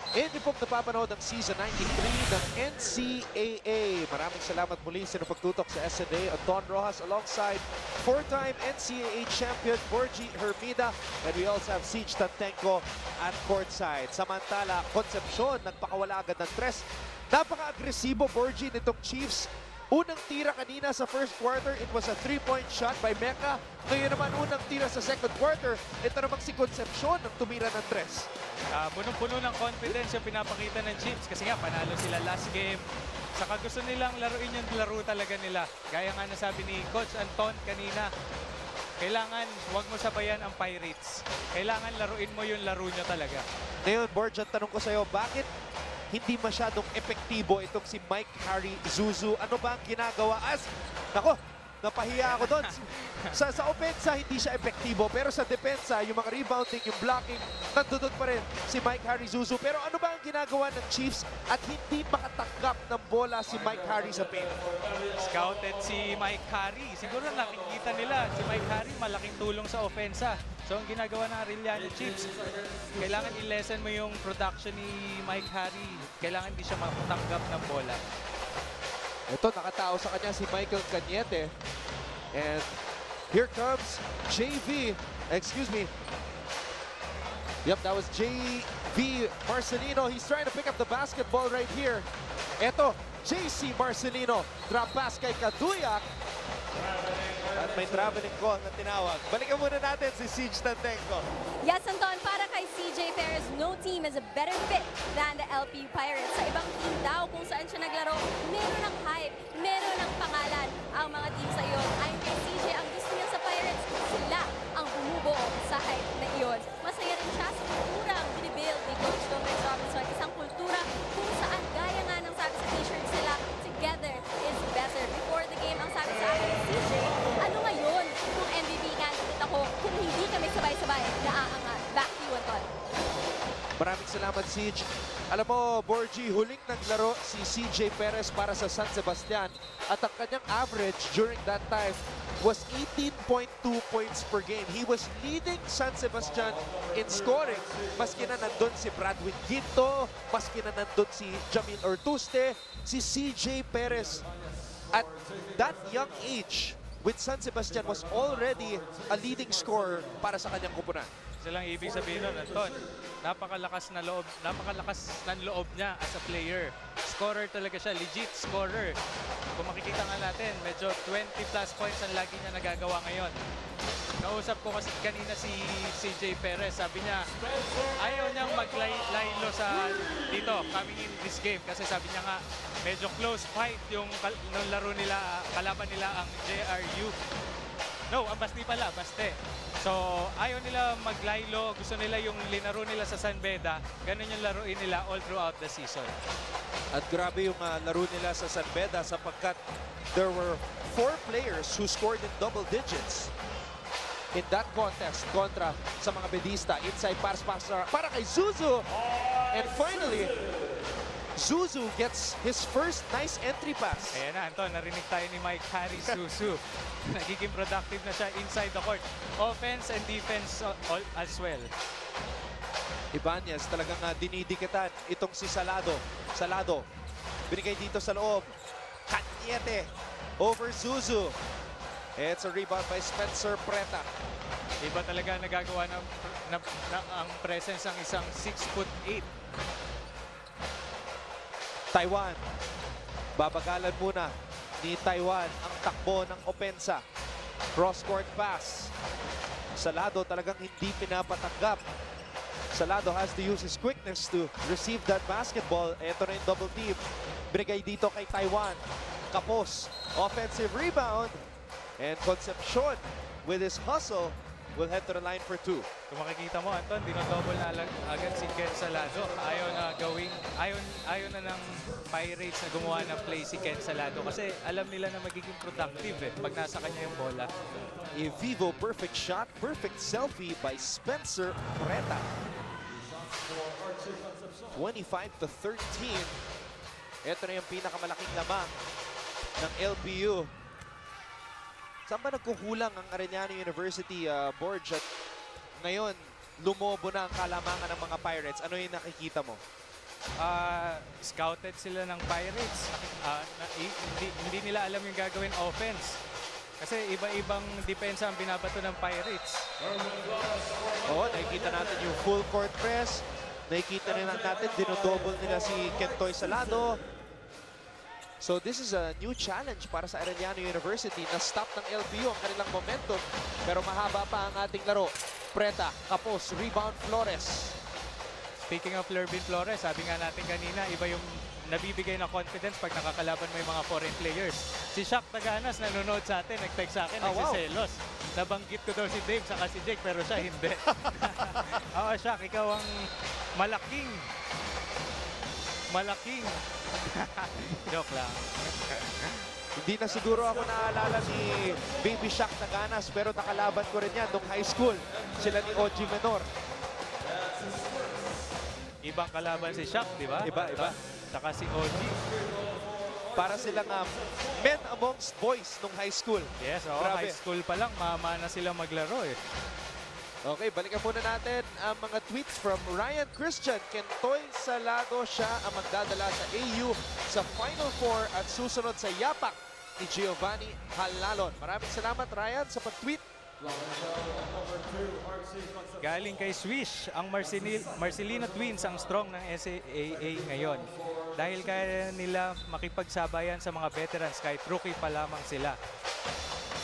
Inyo pong napapanood ang Season 93 ng NCAA. Maraming salamat muli sa pagtutok sa SNA. Anton Rojas alongside four-time NCAA champion Borgie Hermida. And we also have Siege Tantenko at courtside. Samantala, Concepcion nagpakawala agad ng tres. Napaka-agresibo, Borgie, nitong Chiefs. Unang tira kanina sa first quarter, it was a three-point shot by Mecca. Ngayon naman unang tira sa second quarter, ito namang si Concepcion ang tumira ng tres. Punong-puno ng confidence yung pinapakita ng Chiefs kasi nga panalo sila last game. Saka gusto nilang laruin yung laro talaga nila. Gaya nga nasabi ni Coach Anton kanina, kailangan huwag mo sabayan ang Pirates. Kailangan laruin mo yung laro nyo talaga. Ngayon, Borge, ang tanong ko sa'yo, bakit hindi masyadong epektibo itong si Mike Harry Zuzu? Ano ba ang ginagawa? Nako, napahiya ako doon. Sa opensa, hindi siya epektibo. Pero sa depensa, yung mga rebounding, yung blocking, nandun pa rin si Mike Harry Zuzu. Pero ano ba ang ginagawa ng Chiefs at hindi makatanggap ng bola si Mike Harry sa paint? Scouted si Mike Harry. Siguro nakikita nila si Mike Harry malaking tulong sa opensa. So ang ginagawa ng Arellano Chiefs, kailangan i-lessen mo yung production ni Mike Harry. Kailangan hindi siya makatanggap ng bola. Ito, nakatao sa kanya si Michael Cañete. And here comes JV. Excuse me. Yep, that was JV Marcelino. He's trying to pick up the basketball right here. Ito, JC Marcelino. Drop pass kay Kaduyak. At may traveling call na tinawag. Balikan muna natin si Siege Tantenko. Yes, Anton, para kay CJ Perez, no team is a better fit than the LPU Pirates. Sa ibang team daw kung saan siya naglaro, meron ng hype, meron ng pangalan ang mga team sa iyon. Ayon kay CJ, ang gusto niya sa Pirates, sila ang bumubuo sa hype na iyon. Masaya rin siya sa kulturang binibuild ni Coach Dominic Robinson. Isang kultura kung saan gaya nga ng sabi sa t-shirt sila, together is better. Before the game, ang sabi sa akin ni CJ, ano ngayon kung MVP candidate ako kung hindi kami sabay-sabay naaangat? Back to you, Anton. Maraming salamat, Siege. Alam mo, Borgie, huling naglaro si CJ Perez para sa San Sebastian at ang kanyang average during that time was 18.2 points per game. He was leading San Sebastian in scoring. Maski na nandun si Bradwin Ginto, maski na nandun si Jamil Ortuste, si CJ Perez at that young age with San Sebastian was already a leading scorer para sa kanyang kupunan. Silang ibig sabihin nun, Anton, napakalakas ng loob niya as a player. Scorer talaga siya, legit scorer. Kung makikita nga natin, medyo 20 plus points ang lagi niya nagagawa ngayon. Nausap ko kasi kanina si CJ Perez, sabi niya, ayaw niyang maglaylo sa dito, coming in this game. Kasi sabi niya nga, medyo close fight yung laro nila, kalaban nila ang JRU. No, ang Basti pala, Baste. So, ayaw nila maglaylo. Gusto nila yung linaro nila sa San Beda. Ganun yung laruin nila all throughout the season. At grabe yung laro nila sa San Beda sapagkat there were 4 players who scored in double digits in that contest kontra sa mga bedista. Inside pass para kay Zuzu. And finally, Zuzu gets his first nice entry pass. Ayan na, Anton, narinig tayo ni Mike Harry Zuzu. Nagiging productive na siya inside the court. Offense and defense all as well. Ibanez talagang dinidikitan itong si Salado. Salado, binigay dito sa loob. Cañete over Zuzu. It's a rebound by Spencer Preta. Iba talaga nagagawa ng ang presence ng isang 6'8". Taiwan. Babagalan muna ni Taiwan ang takbo ng opensa. Cross-court pass. Salado talagang hindi pinapatanggap. Salado has to use his quickness to receive that basketball. Ito na yung double team. Binigay dito kay Taiwan. Kapos. Offensive rebound. And Concepcion with his hustle will head to the line for 2. Kung makikita mo, Anton, dinodouble na agad si Ken Salado. Ayaw na ng Pirates na gumawa ng play si Ken Salado kasi alam nila na magiging productive pag nasa kanya yung bola. A Vivo perfect shot, perfect selfie by Spencer Preta. 25-13. Ito na yung pinakamalaking lamang ng LPU. Saan ba nagkukulang ang Arellano University, Borge? At ngayon, lumobo na ang kalamangan ng mga Pirates. Ano yung nakikita mo? Scouted sila ng Pirates. Hindi nila alam yung gagawin offense. Kasi iba-ibang depensa ang binabato ng Pirates. Oo, nakikita natin yung full court press. Nakikita rin natin, dinodouble nila si Kentoy Salado. So this is a new challenge para sa Arellano University na stop ng LPU ang kanilang momentum. Pero mahaba pa ang ating laro. Preta, kapos, rebound, Flores. Speaking of Lervin Flores, sabi nga natin kanina, iba yung nabibigay na confidence pag nakakalaban mo yung mga foreign players. Si Shaq Taganas nanonood sa atin, nag-text sa akin, nagsiselos. Nabanggit ko daw si Dave saka si Jake, pero siya hindi. Oo, Shaq, ikaw ang malaking. Joke lang. Hindi na siguro ako naalala ni Baby Shaq Taganas, pero nakalaban ko rin yan nung high school. Sila ni Oji Menor. Ibang kalaban si Shaq, di ba? Iba. Saka si Oji. Para silang men amongst boys nung high school. Yes, Grabe. high school pa lang, mamana sila maglaro eh. Okay, balikan muna natin ang mga tweets from Ryan Christian. Kentoy Salado siya ang magdadala sa AU sa Final Four at susunod sa yapak ni Giovanni Halalon. Maraming salamat, Ryan, sa pag-tweet. Galing kay Swish, ang Marcelino Twins ang strong ng SAA ngayon. Dahil kaya nila makipagsabayan sa mga veterans kahit rookie pa lamang sila.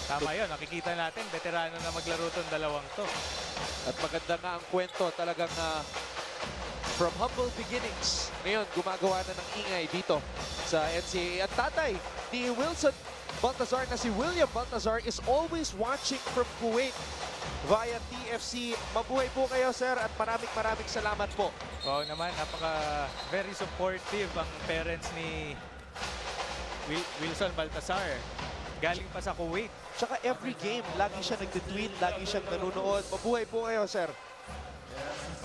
Tama yun, nakikita natin, veterano na maglaro itong dalawang to. At maganda nga ang kwento, talagang from humble beginnings. Ngayon, gumagawa na ng ingay dito sa NCAA. At tatay ni Wilson Baltazar na si William Baltazar is always watching from Kuwait via TFC. Mabuhay po kayo, sir, at maraming salamat po. Oo naman, very supportive ang parents ni Wilson Baltazar. Galing pa sa Kuwait. Tsaka every game, lagi siya nagtitweet, lagi siyang nanonood. Mabuhay po kayo, sir.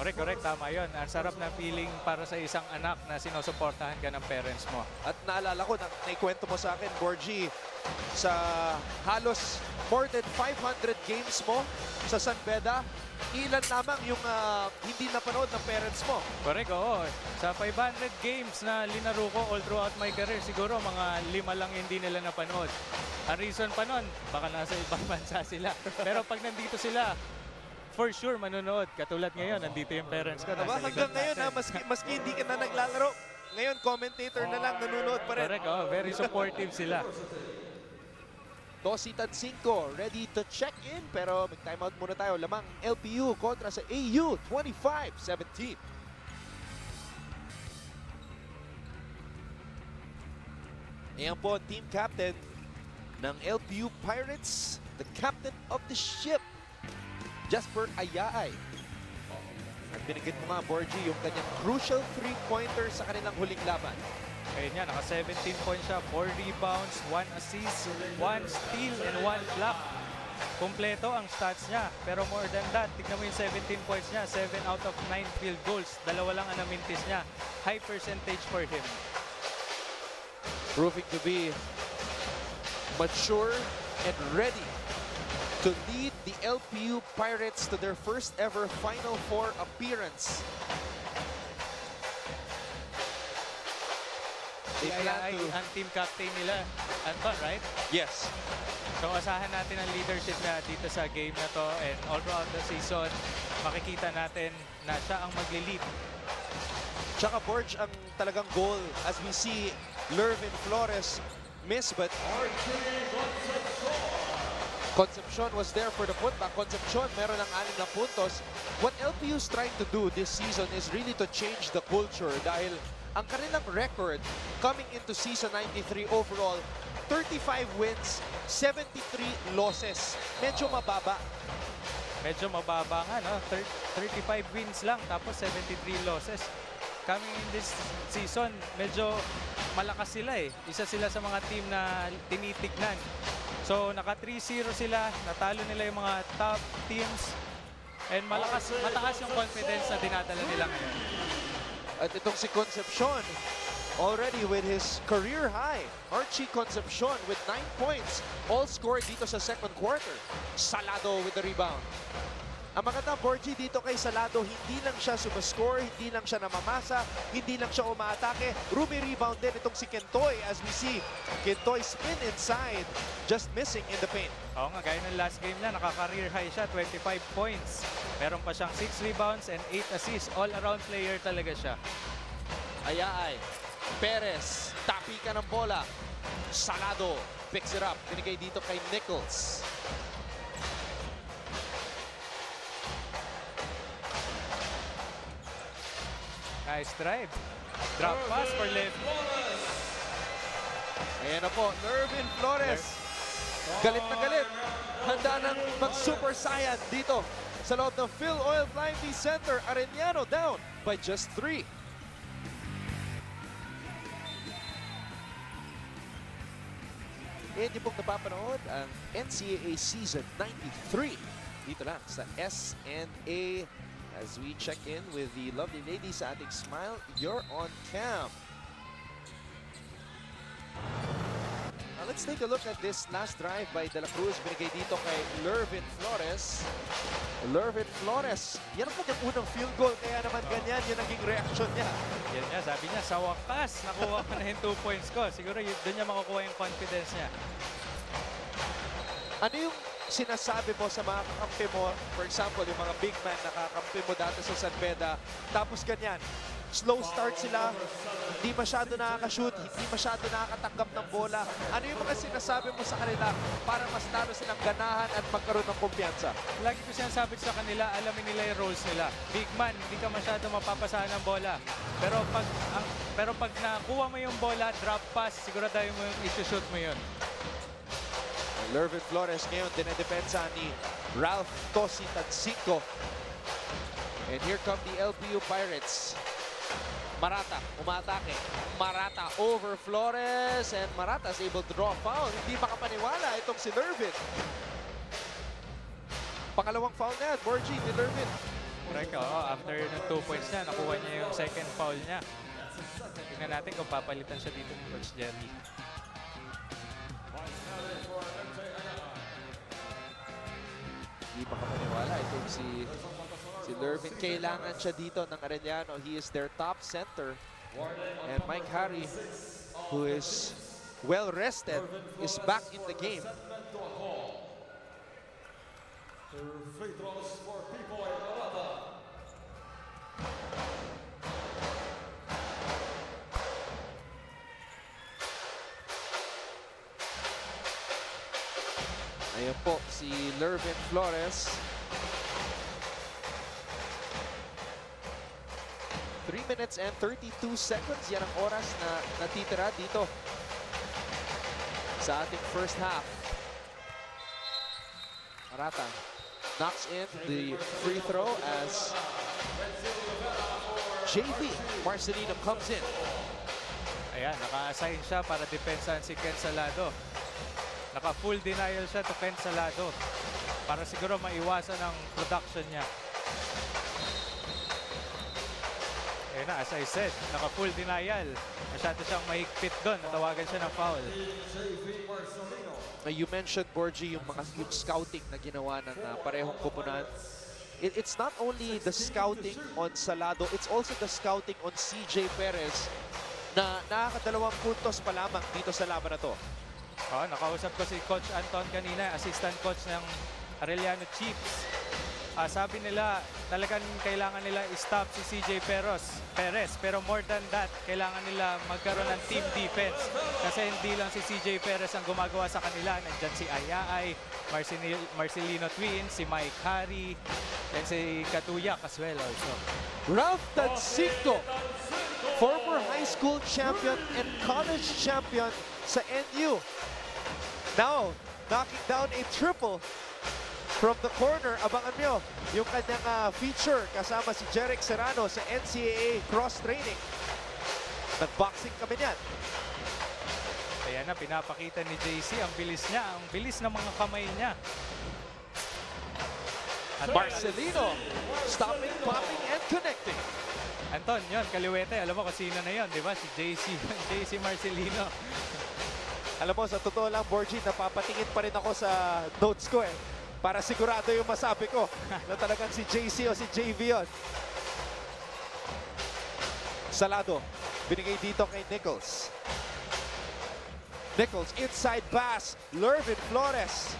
Correct, tama yun. Ang sarap na feeling para sa isang anak na sinusuportahan ka ng parents mo. At naalala ko, naikwento mo sa akin, Borgie, sa halos more than 500 games mo sa San Beda, ilan lamang yung hindi napanood ng parents mo. Correct, oo. Sa 500 games na linaro ko all throughout my career, siguro mga 5 lang hindi nila napanood. Ang reason pa nun, baka nasa ibang bansa sila. Pero pag nandito sila, for sure manonood. Katulad ngayon, nandito yung parents ko. Aba, hanggang ngayon, maski hindi ka na naglalaro, ngayon commentator na lang, nanonood pa rin. Correct, oh, very supportive sila. Dossie Tancinco, ready to check in, pero mag-timeout muna tayo. Lamang LPU kontra sa AU, 25-17. Ayan po, team captain ng LPU Pirates, the captain of the ship, Jasper Ayaay. At binigyan mo nga, Borgie, yung kanyang crucial three-pointer sa kanilang huling laban. Ayun niya, naka 17 points siya, 4 rebounds, 1 assist, 1 steal, and 1 block. Kompleto ang stats niya. Pero more than that, tignan mo yung 17 points niya, 7 out of 9 field goals. 2 lang ang namintis niya. High percentage for him. Proving to be mature and ready to lead the LPU Pirates to their first ever Final Four appearance. Ay, ang team captain nila, Anton, right? Yes. So asahan natin ang leadership na dito sa game na to, and all throughout the season, makikita natin na siya ang magli-lead. Tsaka Borge, ang talagang goal as we see Lervin Flores miss, but Concepcion was there for the putback. Concepcion meron ng 6 na puntos. What LPU is trying to do this season is really to change the culture dahil ang kanilang record coming into season 93 overall, 35 wins, 73 losses. Medyo mababa. Medyo mababa nga, no? 35 wins lang, tapos 73 losses. Coming in this season, medyo malakas sila eh. Isa sila sa mga team na tinitignan. So, naka 3-0 sila, natalo nila yung mga top teams, and mataas yung confidence na dinadala nila ngayon. At itong si Concepcion, already with his career high. Archie Concepcion with 9 points. All scored dito sa second quarter. Salado with the rebound. Ang maganda, Borgie, dito kay Salado, hindi lang siya sumascore, hindi lang siya namamasa, hindi lang siya umaatake. Rumi-rebound din itong si Kentoy as we see. Kentoy spin inside, just missing in the paint. Oo nga, gaya ng last game na, nakaka-career high siya, 25 points. Meron pa siyang 6 rebounds and 8 assists. All-around player talaga siya. Ayaay. Perez, tapi ka ng bola. Salado, picks it up. Binigay dito kay Nichols. Nice drive. Drop pass for Liv. Ayan na po, Nervin Flores. Galit na galit. Handa nang mag-super saiyan dito sa loob ng Phil Oil Blind V Center. Arellano down by just 3. Hindi pong napapanood ang NCAA Season 93 dito lang sa SNA. As we check in with the lovely ladies sa ating Smile, You're on Cam. Now let's take a look at this last drive by De La Cruz. Binigay dito kay Lervin Flores. Lervin Flores, yan ang kanyang unang field goal. Kaya naman ganyan yung naging reaction niya. Yan niya, sabi niya, sa wakas, nakuha ko na yung 2 points ko. Siguro doon niya makukuha yung confidence niya. Ano yung sinasabi mo sa mga kakampi mo, for example, yung mga big man na kakampi mo dati sa San Beda, tapos ganyan, slow start sila, hindi masyado nakakashoot, hindi masyado nakakatanggap ng bola. Ano yung mga sinasabi mo sa kanila para mas lalo silang ganahan at magkaroon ng kumpiyansa? Lagi ko sinasabi sa kanila, alamin nila yung roles nila. Big man, hindi ka masyado mapapasahan ng bola. Pero pag nakuha mo yung bola, drop pass, sigurado mo yung isushoot mo yun. Lervin Flores ngayon, dinedepensa ni Ralph Tosi Tadsinko. And here come the LPU Pirates. Marata, umatake. Marata over Flores, and Marata is able to draw a foul. Hindi makapaniwala itong si Lervin. Pangalawang foul na yan, Borgie, ni Lervin. Correct, after ng 2 points niya, nakuha niya yung second foul niya. Tingnan natin kung papalitan siya dito ng Coach Jerry. Hindi makapaniwala itong si Lervin. Kailangan siya dito ng Arellano. He is their top center. And Mike Harry, who is well rested, is back in the game. Ayan po si Lervin Flores. 3 minutes and 32 seconds. Yan ang oras na natitira dito sa ating first half. Marata knocks in the free throw as JV Marcelino comes in. Ayan, naka-assign siya para depensahan si Ken Salado. Naka-full denial siya to Ken Salado para siguro maiwasan ang production niya. Ayun na, as I said, naka-full denial. Masyado siyang mahigpit doon. Natawagan siya ng foul. You mentioned, Borgie, yung scouting na ginawa ng parehong koponan. It's not only the scouting on Salado, it's also the scouting on CJ Perez na nakakadalawang puntos pa lamang dito sa laban na to. Nakausap ko si Coach Anton kanina, assistant coach ng Arellano Chiefs. Sabi nila, talagang kailangan nila i-stop si CJ Perez. Pero more than that, kailangan nila magkaroon ng team defense. Kasi hindi lang si CJ Perez ang gumagawa sa kanila. Nandiyan si Ayaay, Marcelino Twins, si Mike Harry, and si Katuyak as well also. Ralph Tadsinko, former high school champion and college champion sa NU. Now, knocking down a triple from the corner. Abangan nyo yung kanyang feature kasama si Jerick Serrano sa NCAA cross-training. Nag-boxing kami niyan. Ayan na, pinapakita ni JC. Ang bilis niya, ang bilis ng mga kamay niya. Marcelino, stopping, popping, and connecting. Anton, yun, kaliwete. Alam mo kung sino na yun, di ba? Si JC Marcelino. Alam mo, sa totoo lang, Borgie, napapatingin pa rin ako sa notes ko eh. Para sigurado yung masabi ko na talagang si JC o si JV yun. Salado, binigay dito kay Nichols. Nichols, inside pass. Lervin Flores,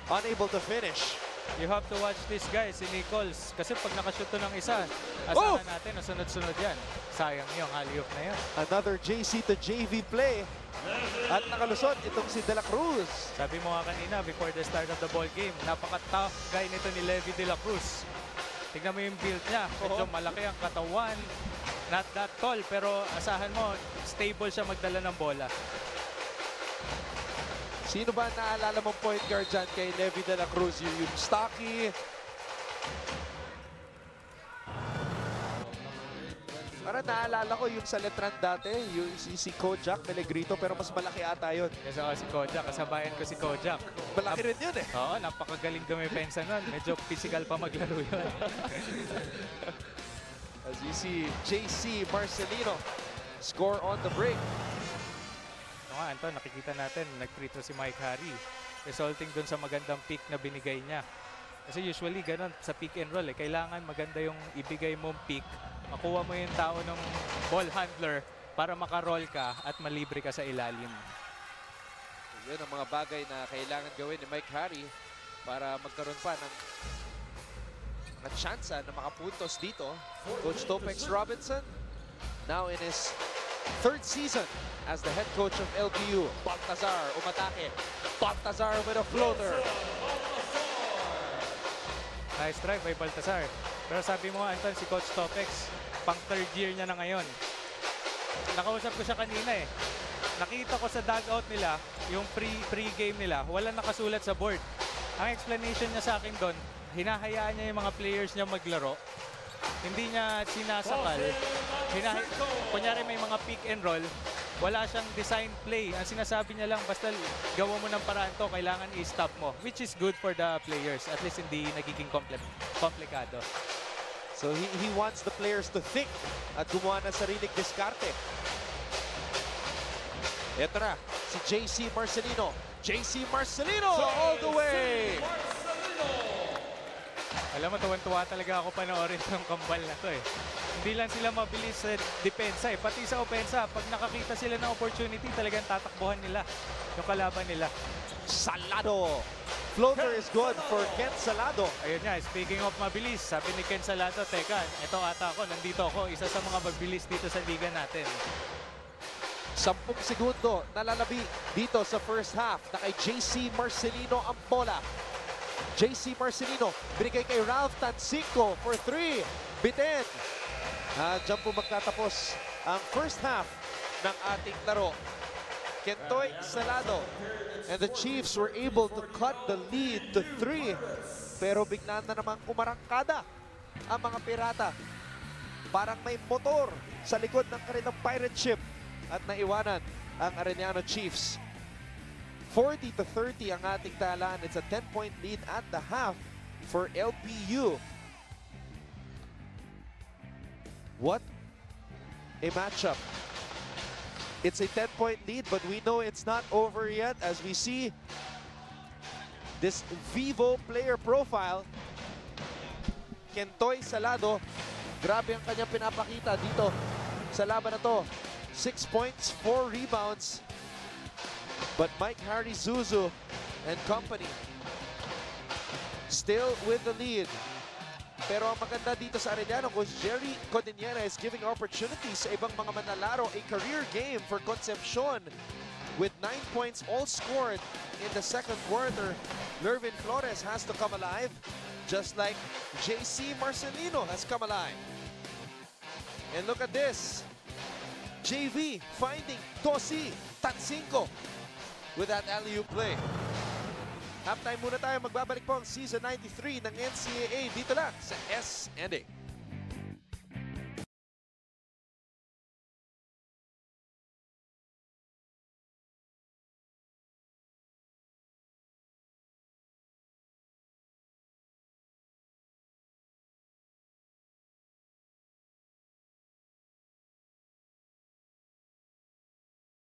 unable to finish. You have to watch this guy, si Nichols. Kasi pag nakashoot to ng isa, asahan natin na sunod-sunod yan. Sayang yung alley-oop na yun. Another JC to JV play. At nakalusot itong si De La Cruz. Sabi mo nga kanina, before the start of the ball game, napaka-tough guy nito ni Levi De La Cruz. Tignan mo yung build niya. Medyo malaki ang katawan. Not that tall, pero asahan mo, stable siya magdala ng bola. Sino ba naalala mong point guard dyan kay Levi De La Cruz? Yung stocky. Para naalala ko yung sa Letran dati, yung si Kojak Pelegrito, pero mas malaki ata yun. Kasi ako si Kojak, kasabayan ko si Kojak. Malaki rin yun eh. Oo, napakagaling dumipensa nun. Medyo physical pa maglaro yun. As you see, JC Marcelino score on the break. Ito nga, Anton, nakikita natin, nag-free throw si Mike Harry. Resulting dun sa magandang pick na binigay niya. Kasi usually, ganun, sa pick and roll, kailangan maganda yung ibigay mong pick. Makuha mo yung tao ng ball handler para makaroll ka at malibre ka sa ilalim. Yun ang mga bagay na kailangan gawin ni Mike Harry para magkaroon pa ng mga tsansa na makapuntos dito. Coach Topex Robinson, now in his third season as the head coach of LPU. Baltazar umatake. Baltazar with a floater. Nice drive by Baltazar. Pero sabi mo, Anton, si Coach Topex, pang third year niya na ngayon. Nakausap ko siya kanina eh. Nakita ko sa dugout nila, yung pre-game nila, wala nakasulat sa board. Ang explanation niya sa akin doon, hinahayaan niya yung mga players niya maglaro. Hindi niya sinasakal. Kunyari may mga pick and roll, wala siyang design play. Ang sinasabi niya lang, basta gawa mo ng paraan to, kailangan i-stop mo. Which is good for the players. At least hindi nagiging komplikado. So he wants the players to think at gumawa ng sariling diskarte. Ito na, si JC Marcelino. JC Marcelino all the way! Alam mo, tuwan-tuwa talaga ako panoorin ng kambal na to eh. Hindi lang sila mabilis sa depensa eh. Pati sa opensa, pag nakakita sila ng opportunity, talagang tatakbuhan nila yung kalaban nila. Salado! Floater is good for Ken Salado. Ayun nga, speaking of mabilis, sabi ni Ken Salado, teka, ito ata ako, nandito ako, isa sa mga mabilis dito sa liga natin. 10 segundo nalalabi dito sa first half na kay JC Marcelino ang bola. JC Marcelino, binigay kay Ralph Tansinko for 3. Bitin. Diyan po magtatapos ang first half ng ating laro. Kentoy Salado and the Chiefs were able to cut the lead to 3. Pero bigla na naman kumarangkada ang mga pirata. Parang may motor sa likod ng kanilang pirate ship at naiwanan ang Arellano Chiefs. 40-30 ang ating talaan. It's a 10-point lead at the half for LPU. What a matchup. It's a 10-point lead, but we know it's not over yet as we see this Vivo player profile. Kentoy Salado, grabe ang kanyang pinapakita dito sa laban na to. 6 points, 4 rebounds. But Mike Harry Zuzu and company still with the lead. Pero ang maganda dito sa Arellano, Coach Jerry Codinera is giving opportunities sa ibang mga manlalaro. A career game for Concepcion with 9 points all scored in the second quarter. Lervin Flores has to come alive, just like JC Marcelino has come alive. And look at this. JV finding Tosi Tansinko with that alley-oop play. Halftime muna tayo. Magbabalik po ang Season 93 ng NCAA dito lang sa S&A.